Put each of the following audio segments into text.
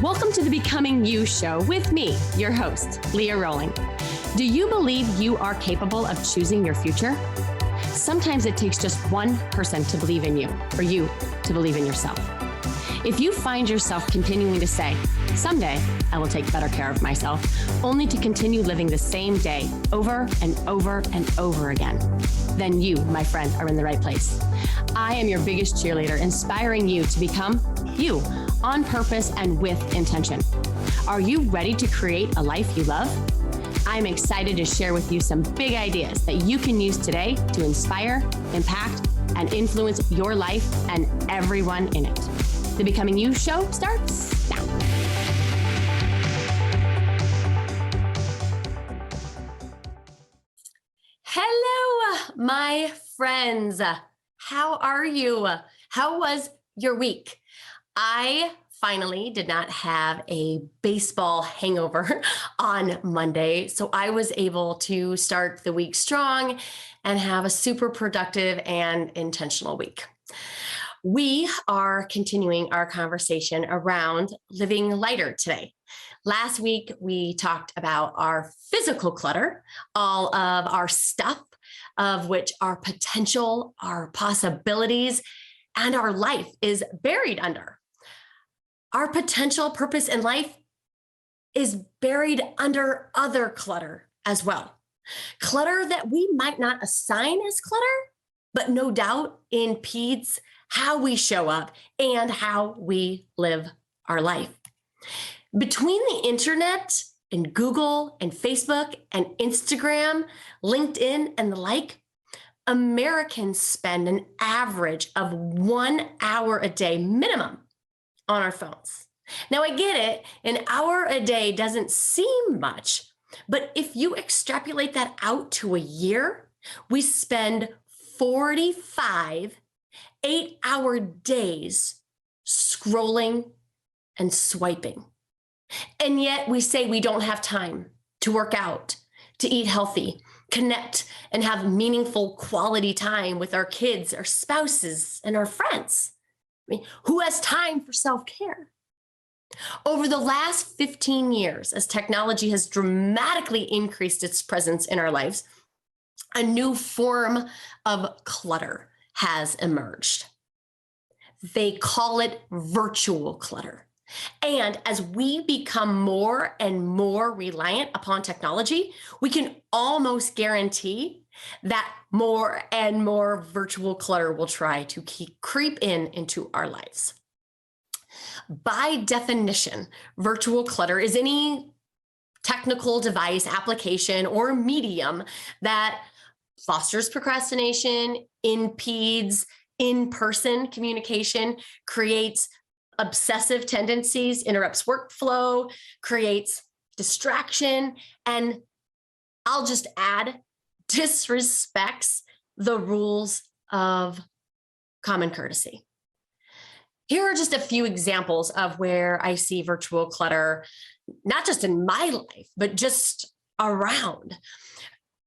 Welcome to the Becoming You show with me, your host, Leah Roling. Do you believe you are capable of choosing your future? Sometimes it takes just one person to believe in you, for you to believe in yourself. If you find yourself continuing to say, someday I will take better care of myself, only to continue living the same day over and over and over again, then you, my friend, are in the right place. I am your biggest cheerleader, inspiring you to become you on purpose and with intention. Are you ready to create a life you love? I'm excited to share with you some big ideas that you can use today to inspire, impact, and influence your life and everyone in it. The Becoming You show starts now. Hello, my friends. How are you? How was your week? I finally did not have a baseball hangover on Monday, so I was able to start the week strong and have a super productive and intentional week. We are continuing our conversation around living lighter today. Last week, we talked about our physical clutter, all of our stuff, of which our potential, our possibilities, and our life is buried under. Our potential purpose in life is buried under other clutter as well. Clutter that we might not assign as clutter, but no doubt impedes how we show up and how we live our life. Between the internet and Google and Facebook and Instagram, LinkedIn, and the like, Americans spend an average of 1 hour a day minimum on our phones. Now, I get it, an hour a day doesn't seem much, but if you extrapolate that out to a year, we spend 45 8-hour days scrolling and swiping. And yet we say we don't have time to work out, to eat healthy, connect, and have meaningful quality time with our kids, our spouses, and our friends. I mean, who has time for self-care? Over the last 15 years, as technology has dramatically increased its presence in our lives, a new form of clutter has emerged. They call it virtual clutter. And as we become more and more reliant upon technology, we can almost guarantee that more and more virtual clutter will try to creep into our lives. By definition, virtual clutter is any technical device, application, or medium that fosters procrastination, impedes in-person communication, creates obsessive tendencies, interrupts workflow, creates distraction, and I'll just add, disrespects the rules of common courtesy. Here are just a few examples of where I see virtual clutter, not just in my life, but just around.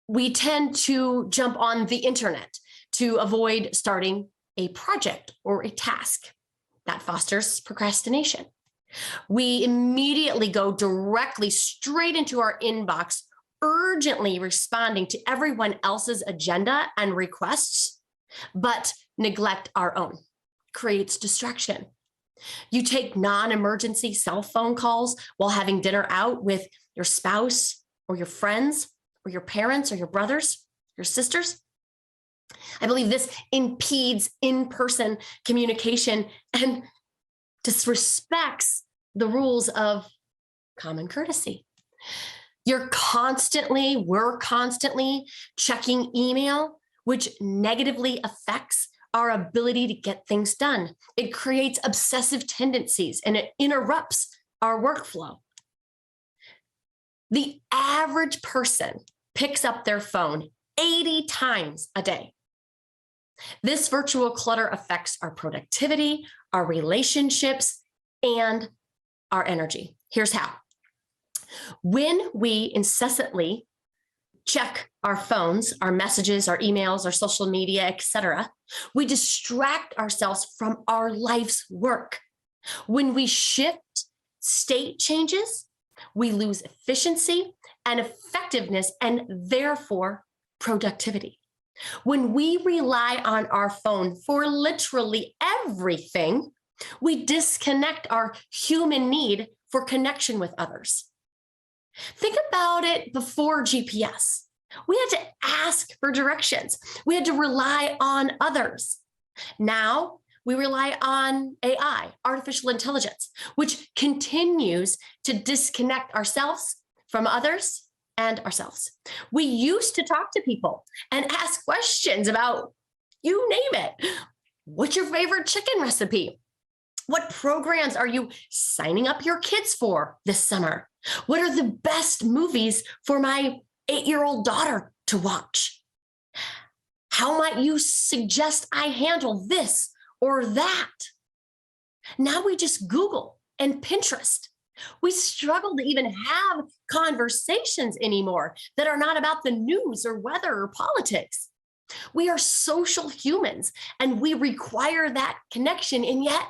We tend to jump on the internet to avoid starting a project or a task. That fosters procrastination. We immediately go directly straight into our inbox, urgently responding to everyone else's agenda and requests, but neglect our own. Creates distraction. You take non-emergency cell phone calls while having dinner out with your spouse or your friends or your parents or your brothers, your sisters. I believe this impedes in-person communication and disrespects the rules of common courtesy. We're constantly checking email, which negatively affects our ability to get things done. It creates obsessive tendencies and it interrupts our workflow. The average person picks up their phone 80 times a day. This virtual clutter affects our productivity, our relationships, and our energy. Here's how. When we incessantly check our phones, our messages, our emails, our social media, etc., we distract ourselves from our life's work. When we shift state changes, we lose efficiency and effectiveness and therefore productivity. When we rely on our phone for literally everything, we disconnect our human need for connection with others. Think about it before GPS. We had to ask for directions. We had to rely on others. Now we rely on AI, artificial intelligence, which continues to disconnect ourselves from others and ourselves. We used to talk to people and ask questions about, you name it. What's your favorite chicken recipe? What programs are you signing up your kids for this summer? What are the best movies for my 8-year-old daughter to watch? How might you suggest I handle this or that? Now we just Google and Pinterest. We struggle to even have conversations anymore that are not about the news or weather or politics. We are social humans and we require that connection, and yet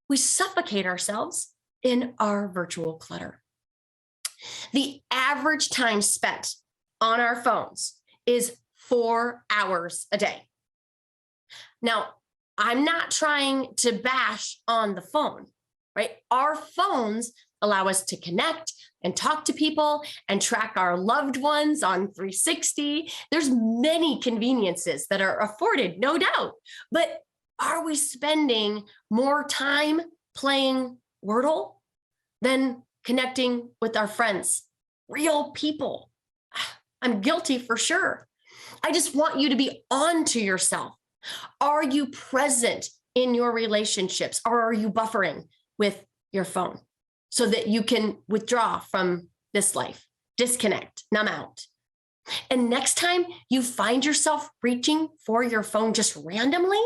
we suffocate ourselves in our virtual clutter. The average time spent on our phones is 4 hours a day. Now, I'm not trying to bash on the phone, right? Our phones allow us to connect and talk to people and track our loved ones on 360. There's many conveniences that are afforded, no doubt. But are we spending more time playing Wordle than connecting with our friends, real people? I'm guilty for sure. I just want you to be on to yourself. Are you present in your relationships, or are you buffering with your phone so that you can withdraw from this life, disconnect, numb out? And next time you find yourself reaching for your phone just randomly,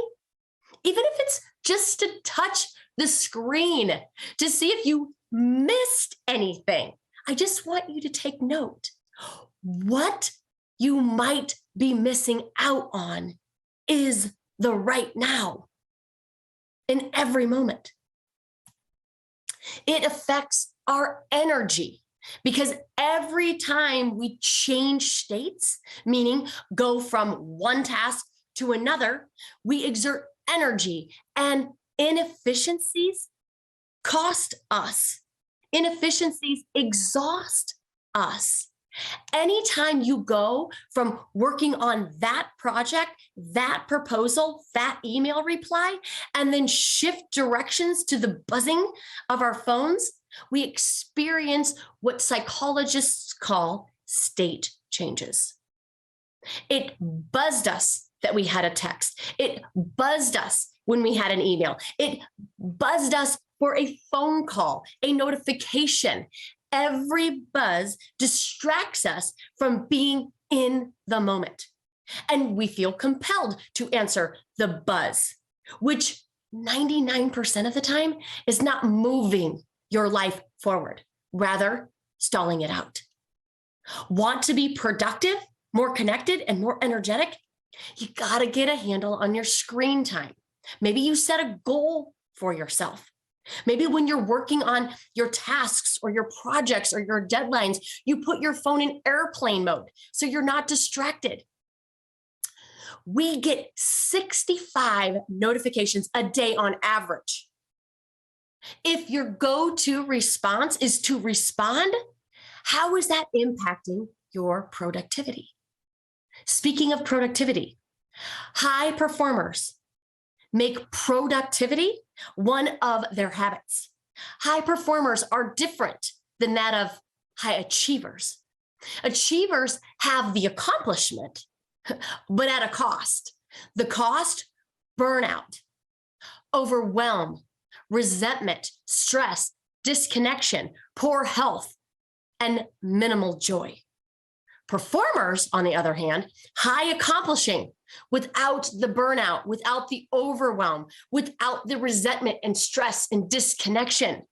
even if it's just to touch the screen to see if you missed anything, I just want you to take note. What you might be missing out on is the right now in every moment. It affects our energy because every time we change states, meaning go from one task to another, we exert energy, and inefficiencies cost us. Inefficiencies exhaust us. Anytime you go from working on that project, that proposal, that email reply, and then shift directions to the buzzing of our phones, we experience what psychologists call state changes. It buzzed us that we had a text. It buzzed us when we had an email. It buzzed us for a phone call, a notification. Every buzz distracts us from being in the moment. And we feel compelled to answer the buzz, which 99% of the time is not moving your life forward, rather stalling it out. Want to be productive, more connected, and more energetic? You got to get a handle on your screen time. Maybe you set a goal for yourself. Maybe when you're working on your tasks or your projects or your deadlines, you put your phone in airplane mode so you're not distracted. We get 65 notifications a day on average. If your go-to response is to respond, how is that impacting your productivity? Speaking of productivity, high performers make productivity one of their habits. High performers are different than that of high achievers. Achievers have the accomplishment, but at a cost. The cost: burnout, overwhelm, resentment, stress, disconnection, poor health, and minimal joy. Performers, on the other hand, high accomplishing without the burnout, without the overwhelm, without the resentment and stress and disconnection.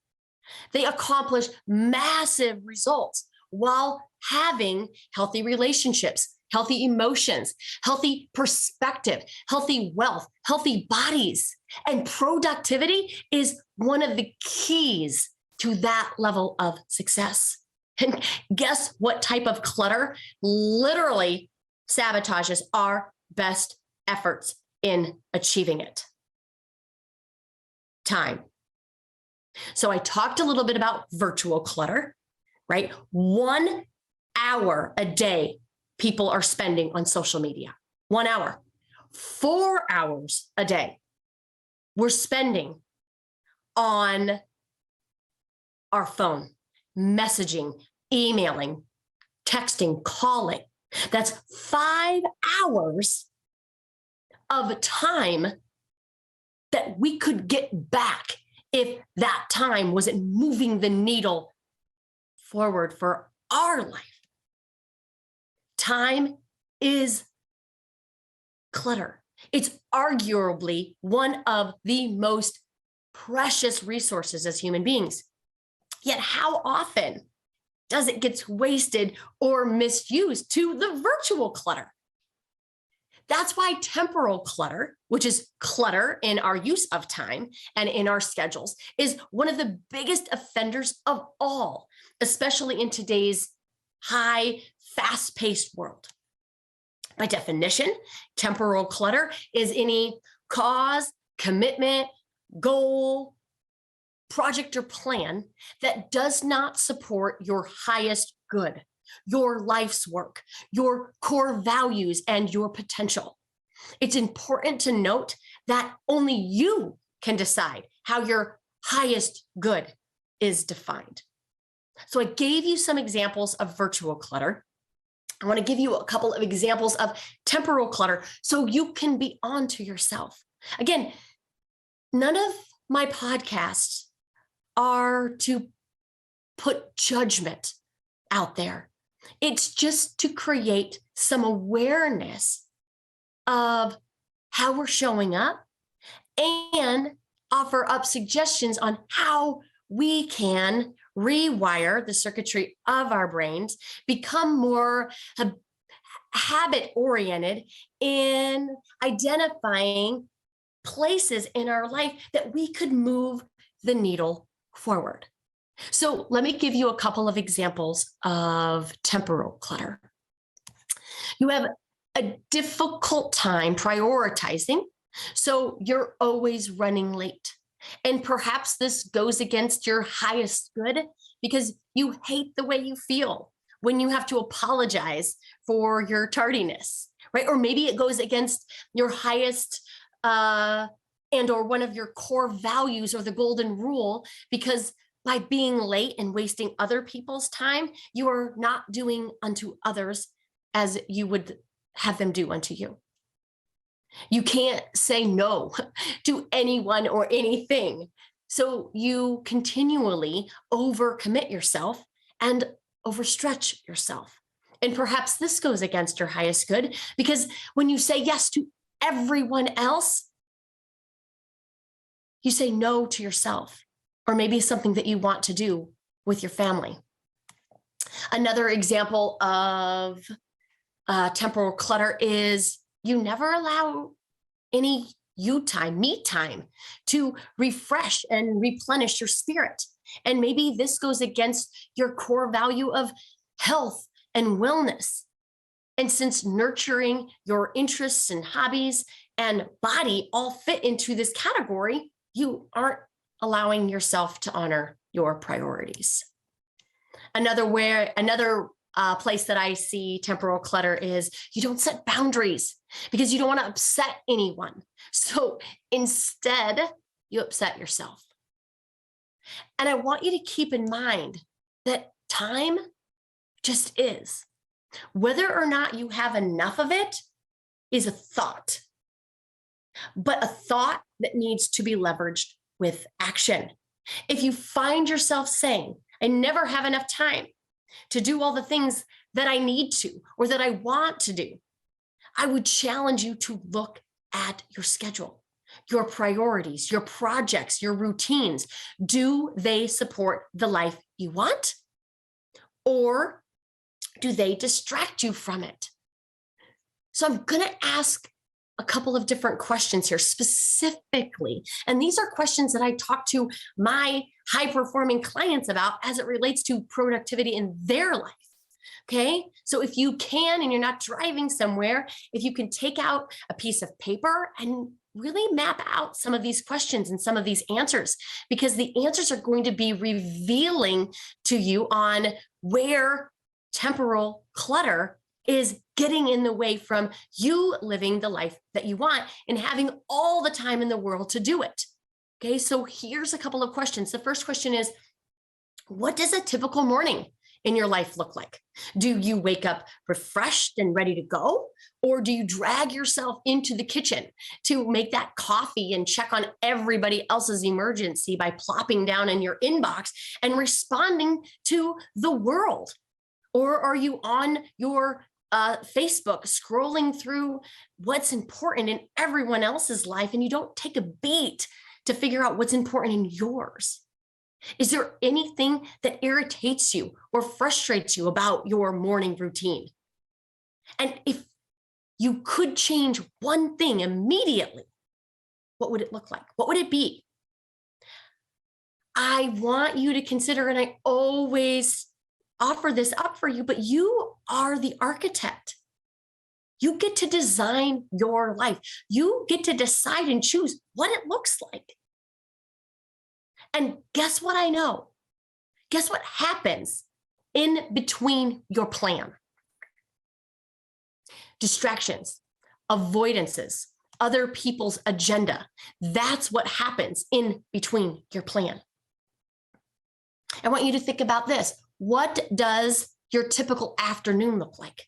They accomplish massive results while having healthy relationships, healthy emotions, healthy perspective, healthy wealth, healthy bodies. And productivity is one of the keys to that level of success. And guess what type of clutter literally sabotages our best efforts in achieving it? Time. So I talked a little bit about virtual clutter, right? 1 hour a day people are spending on social media. 1 hour. 4 hours a day we're spending on our phone, messaging, emailing, texting, calling. That's 5 hours of time that we could get back if that time wasn't moving the needle forward for our life. Time is clutter. It's arguably one of the most precious resources as human beings. Yet how often does it get wasted or misused to the virtual clutter? That's why temporal clutter, which is clutter in our use of time and in our schedules, is one of the biggest offenders of all, especially in today's high, fast-paced world. By definition, temporal clutter is any cause, commitment, goal, project, or plan that does not support your highest good, your life's work, your core values, and your potential. It's important to note that only you can decide how your highest good is defined. So I gave you some examples of virtual clutter. I want to give you a couple of examples of temporal clutter so you can be on to yourself. Again, none of my podcasts are to put judgment out there. It's just to create some awareness of how we're showing up and offer up suggestions on how we can rewire the circuitry of our brains, become more habit-oriented in identifying places in our life that we could move the needle forward. So let me give you a couple of examples of temporal clutter. You have a difficult time prioritizing, so you're always running late. And perhaps this goes against your highest good because you hate the way you feel when you have to apologize for your tardiness, right? Or maybe it goes against your highest and or one of your core values or the golden rule, because by being late and wasting other people's time, you are not doing unto others as you would have them do unto you. You can't say no to anyone or anything. So you continually overcommit yourself and overstretch yourself. And perhaps this goes against your highest good, because when you say yes to everyone else, you say no to yourself, or maybe something that you want to do with your family. Another example of temporal clutter is you never allow any you time, me time, to refresh and replenish your spirit. And maybe this goes against your core value of health and wellness. And since nurturing your interests and hobbies and body all fit into this category, you aren't allowing yourself to honor your priorities. Another place that I see temporal clutter is you don't set boundaries because you don't want to upset anyone. So instead, you upset yourself. And I want you to keep in mind that time just is. Whether or not you have enough of it is a thought, but a thought that needs to be leveraged with action. If you find yourself saying, I never have enough time to do all the things that I need to or that I want to do, I would challenge you to look at your schedule, your priorities, your projects, your routines. Do they support the life you want? Or do they distract you from it? So I'm going to ask a couple of different questions here specifically. And these are questions that I talk to my high performing clients about as it relates to productivity in their life. Okay. So if you can, and you're not driving somewhere, if you can take out a piece of paper and really map out some of these questions and some of these answers, because the answers are going to be revealing to you on where temporal clutter is getting in the way from you living the life that you want and having all the time in the world to do it. Okay, so here's a couple of questions. The first question is, what does a typical morning in your life look like? Do you wake up refreshed and ready to go? Or do you drag yourself into the kitchen to make that coffee and check on everybody else's emergency by plopping down in your inbox and responding to the world? Or are you on your Facebook scrolling through what's important in everyone else's life and you don't take a beat to figure out what's important in yours? Is there anything that irritates you or frustrates you about your morning routine? And if you could change one thing immediately, what would it look like? What would it be? I want you to consider, and I always offer this up for you, but you are the architect. You get to design your life. You get to decide and choose what it looks like. And guess what I know? Guess what happens in between your plan? Distractions, avoidances, other people's agenda. That's what happens in between your plan. I want you to think about this. What does your typical afternoon look like?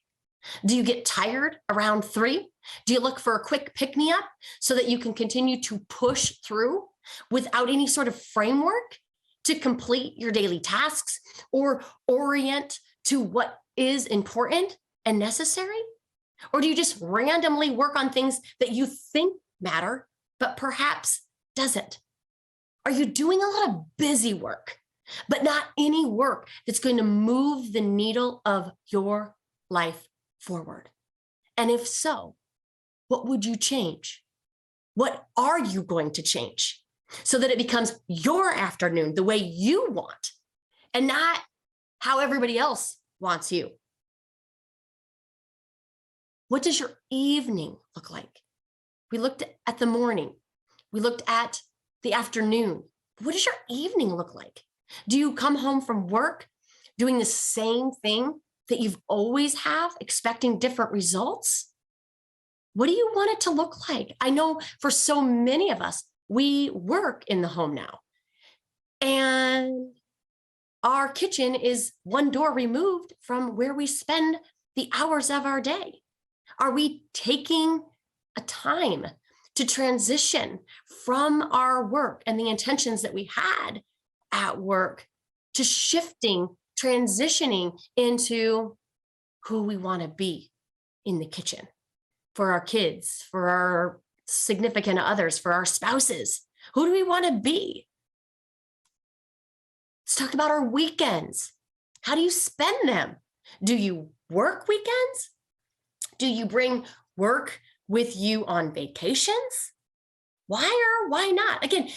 Do you get tired around 3? Do you look for a quick pick-me-up so that you can continue to push through without any sort of framework to complete your daily tasks or orient to what is important and necessary? Or do you just randomly work on things that you think matter, but perhaps doesn't? Are you doing a lot of busy work, but not any work that's going to move the needle of your life forward? And if so, what would you change? What are you going to change so that it becomes your afternoon the way you want and not how everybody else wants you? What does your evening look like? We looked at the morning. We looked at the afternoon. What does your evening look like? Do you come home from work doing the same thing that you've always have, expecting different results? What do you want it to look like? I know for so many of us, we work in the home now, and our kitchen is one door removed from where we spend the hours of our day. Are we taking a time to transition from our work and the intentions that we had at work to shifting, transitioning into who we want to be in the kitchen for our kids, for our significant others, for our spouses? Who do we want to be? Let's talk about our weekends. How do you spend them? Do you work weekends? Do you bring work with you on vacations? Why or why not? Again,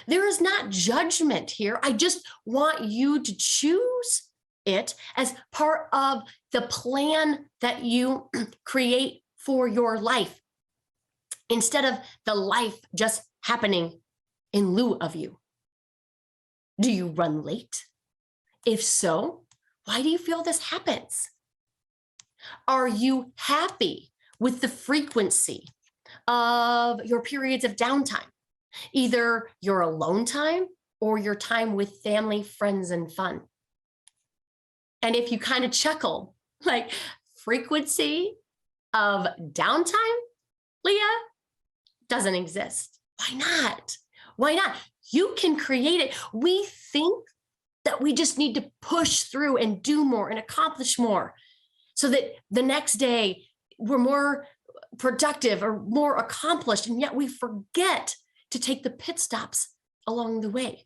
there is not judgment here. I just want you to choose it as part of the plan that you create for your life, instead of the life just happening in lieu of you. Do you run late? If so, why do you feel this happens? Are you happy with the frequency of your periods of downtime, either your alone time or your time with family, friends, and fun? And if you kind of chuckle, like, frequency of downtime, Leah, doesn't exist. Why not? Why not? You can create it. We think that we just need to push through and do more and accomplish more so that the next day we're more productive or more accomplished. And yet we forget to take the pit stops along the way.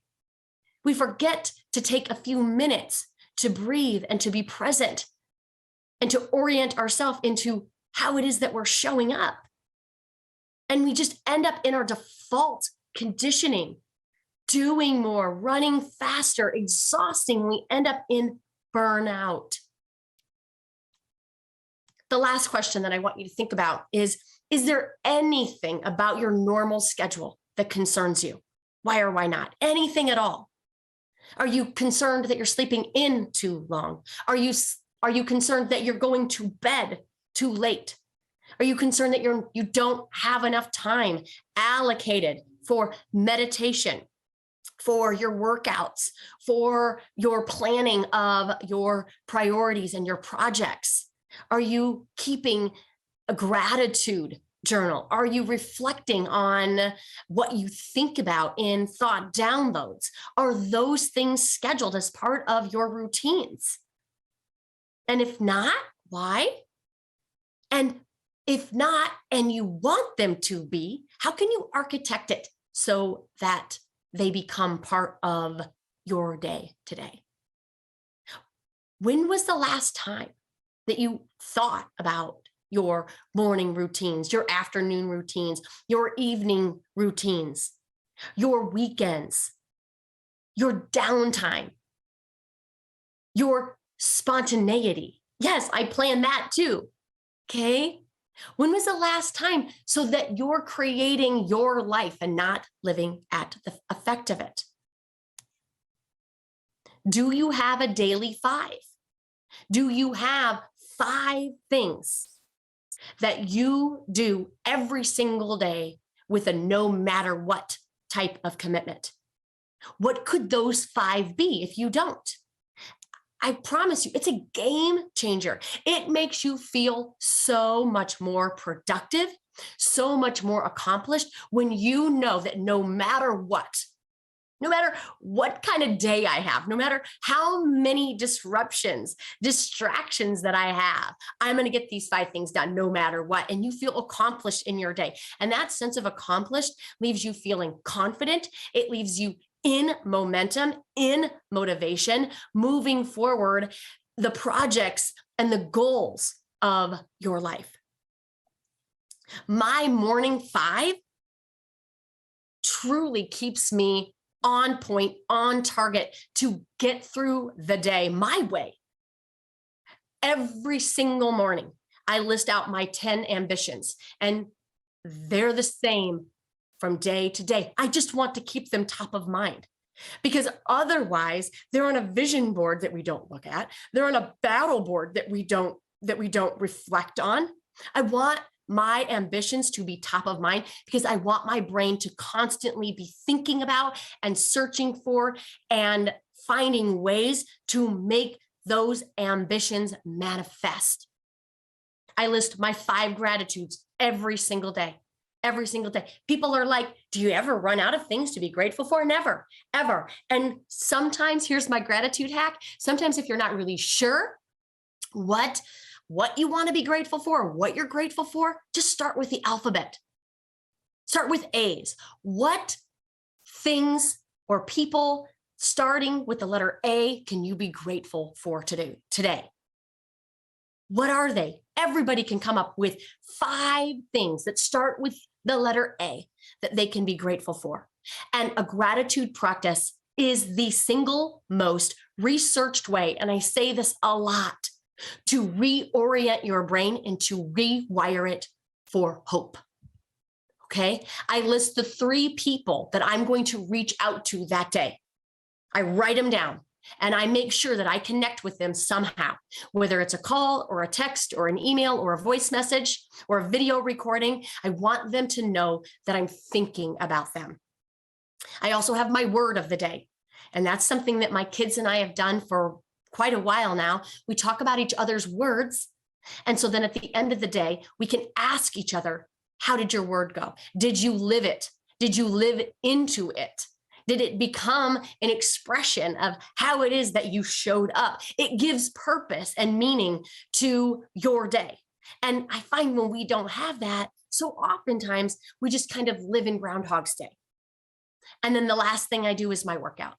We forget to take a few minutes to breathe and to be present and to orient ourselves into how it is that we're showing up. And we just end up in our default conditioning, doing more, running faster, exhausting. We end up in burnout. The last question that I want you to think about is there anything about your normal schedule that concerns you? Why or why not? Anything at all? Are you concerned that you're sleeping in too long? Are you concerned that you're going to bed too late? Are you concerned that you don't have enough time allocated for meditation, for your workouts, for your planning of your priorities and your projects? Are you keeping a gratitude journal? Are you reflecting on what you think about in thought downloads? Are those things scheduled as part of your routines? And if not, why? And if not, and you want them to be, how can you architect it so that they become part of your day today? When was the last time that you thought about your morning routines, your afternoon routines, your evening routines, your weekends, your downtime, your spontaneity? Yes, I plan that too. Okay. When was the last time so that you're creating your life and not living at the effect of it? Do you have a daily 5? Do you have 5 things that you do every single day with a no matter what type of commitment? What could those 5 be if you don't? I promise you, it's a game changer. It makes you feel so much more productive, so much more accomplished when you know that no matter what kind of day I have, no matter how many distractions that I have, I'm going to get these 5 things done no matter what. And you feel accomplished in your day. And that sense of accomplished leaves you feeling confident. It leaves you in momentum, in motivation, moving forward the projects and the goals of your life. My morning 5 truly keeps me on point, on target to get through the day my way. Every single morning, I list out my 10 ambitions, and they're the same from day to day. I just want to keep them top of mind, because otherwise they're on a vision board that we don't look at. They're on a battle board that we don't reflect on. I want my ambitions to be top of mind because I want my brain to constantly be thinking about and searching for and finding ways to make those ambitions manifest. I list my 5 gratitudes every single day. Every single day. People are like, do you ever run out of things to be grateful for? Never, ever. And sometimes, here's my gratitude hack. Sometimes if you're not really sure what you want to be grateful for, what you're grateful for, just start with the alphabet. Start with A's. What things or people starting with the letter A can you be grateful for today? What are they? Everybody can come up with 5 things that start with the letter A that they can be grateful for. And a gratitude practice is the single most researched way, and I say this a lot, to reorient your brain and to rewire it for hope. Okay? I list the 3 people that I'm going to reach out to that day. I write them down. And I make sure that I connect with them somehow, whether it's a call or a text or an email or a voice message or a video recording. I want them to know that I'm thinking about them. I also have my word of the day. And that's something that my kids and I have done for quite a while now. We talk about each other's words. And so then at the end of the day, we can ask each other, how did your word go? Did you live it? Did you live into it? Did it become an expression of how it is that you showed up? It gives purpose and meaning to your day. And I find when we don't have that, so oftentimes we just kind of live in Groundhog's Day. And then the last thing I do is my workout.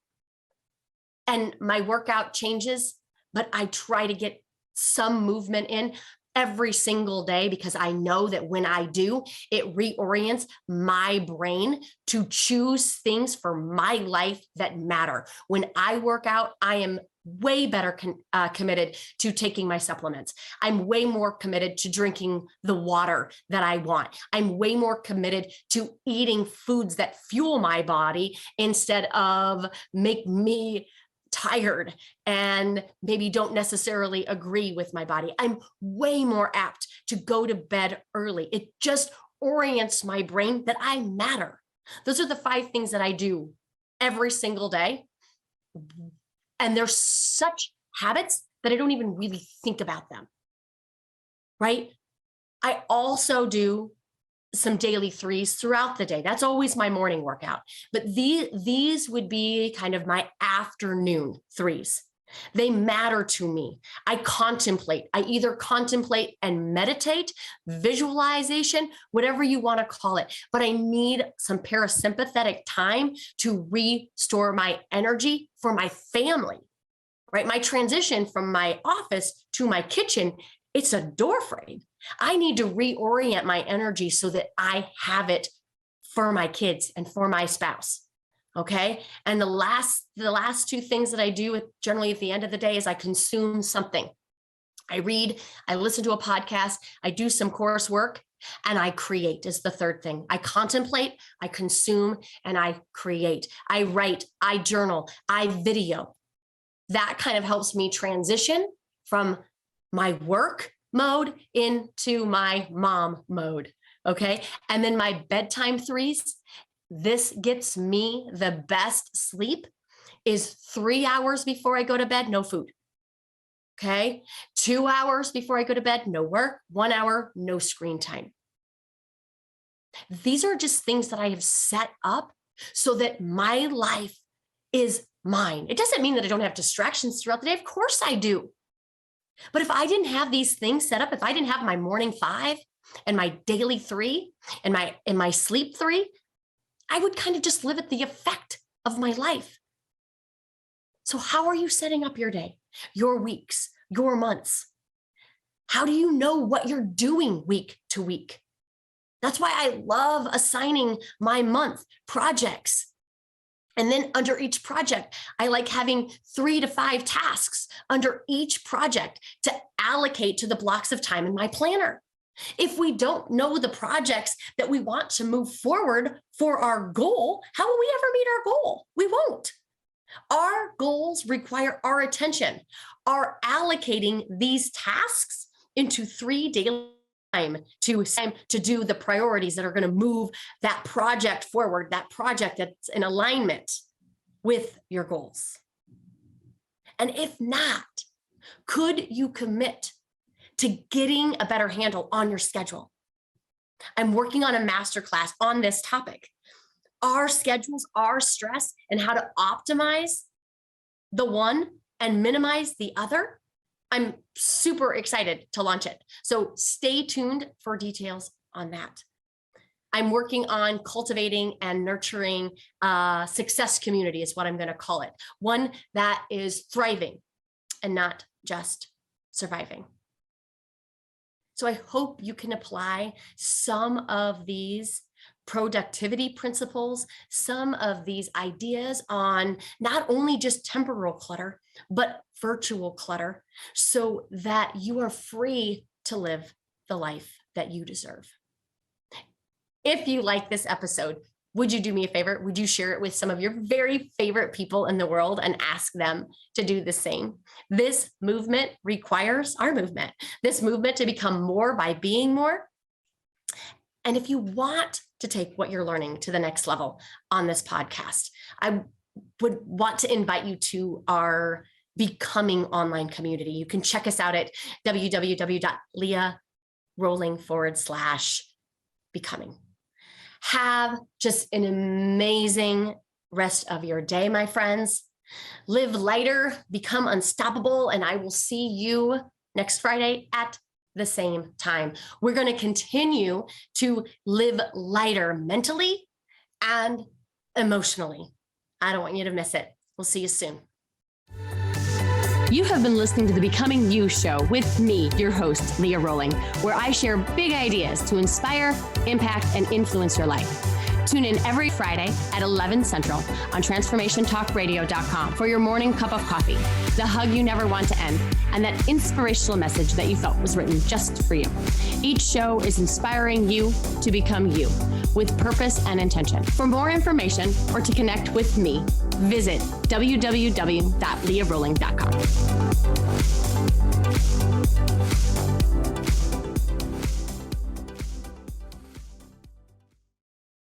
And my workout changes, but I try to get some movement in every single day, because I know that when I do, it reorients my brain to choose things for my life that matter. When I work out, I am way better committed to taking my supplements. I'm way more committed to drinking the water that I want. I'm way more committed to eating foods that fuel my body instead of make me tired and maybe don't necessarily agree with my body. I'm way more apt to go to bed early. It just orients my brain that I matter. Those are the 5 things that I do every single day. And they're such habits that I don't even really think about them, right? I also do some daily 3s throughout the day. That's always my morning workout. But these would be kind of my afternoon 3s. They matter to me. I either contemplate and meditate, visualization, whatever you want to call it. But I need some parasympathetic time to restore my energy for my family, right? My transition from my office to my kitchen, it's a door frame. I need to reorient my energy so that I have it for my kids and for my spouse. Okay. And the last 2 things that I do generally at the end of the day is I consume something. I read, I listen to a podcast, I do some coursework, and I create is the 3rd thing. I contemplate, I consume, and I create. I write, I journal, I video. That kind of helps me transition from my work mode into my mom mode. Okay. And then my bedtime 3s, this gets me the best sleep is 3 hours before I go to bed, no food. Okay. 2 hours before I go to bed, no work. 1 hour, no screen time. These are just things that I have set up so that my life is mine. It doesn't mean that I don't have distractions throughout the day. Of course I do. But if I didn't have these things set up, if I didn't have my morning 5 and my daily 3 and my sleep 3, I would kind of just live at the effect of my life. So how are you setting up your day, your weeks, your months? How do you know what you're doing week to week? That's why I love assigning my month projects. And then under each project, I like having 3 to 5 tasks under each project to allocate to the blocks of time in my planner. If we don't know the projects that we want to move forward for our goal, how will we ever meet our goal? We won't. Our goals require our attention. Our allocating these tasks into 3 daily time to do the priorities that are going to move that project forward, that project that's in alignment with your goals. And if not, could you commit to getting a better handle on your schedule? I'm working on a masterclass on this topic. Our schedules, our stress, and how to optimize the one and minimize the other. I'm super excited to launch it. So stay tuned for details on that. I'm working on cultivating and nurturing a success community is what I'm going to call it. One that is thriving and not just surviving. So I hope you can apply some of these productivity principles, some of these ideas on not only just temporal clutter, but virtual clutter, so that you are free to live the life that you deserve. If you like this episode, would you do me a favor? Would you share it with some of your very favorite people in the world and ask them to do the same? This movement requires our movement, this movement to become more by being more. And if you want to take what you're learning to the next level on this podcast, I would want to invite you to our Becoming online community. You can check us out at www.leahroling.com/becoming. Have just an amazing rest of your day, my friends. Live lighter, become unstoppable, and I will see you next Friday at the same time. We're going to continue to live lighter mentally and emotionally. I don't want you to miss it. We'll see you soon. You have been listening to the Becoming You show with me, your host, Leah Roling, where I share big ideas to inspire, impact, and influence your life. Tune in every Friday at 11 Central on transformationtalkradio.com for your morning cup of coffee, the hug you never want to end, and that inspirational message that you felt was written just for you. Each show is inspiring you to become you with purpose and intention. For more information or to connect with me, visit www.leahroling.com.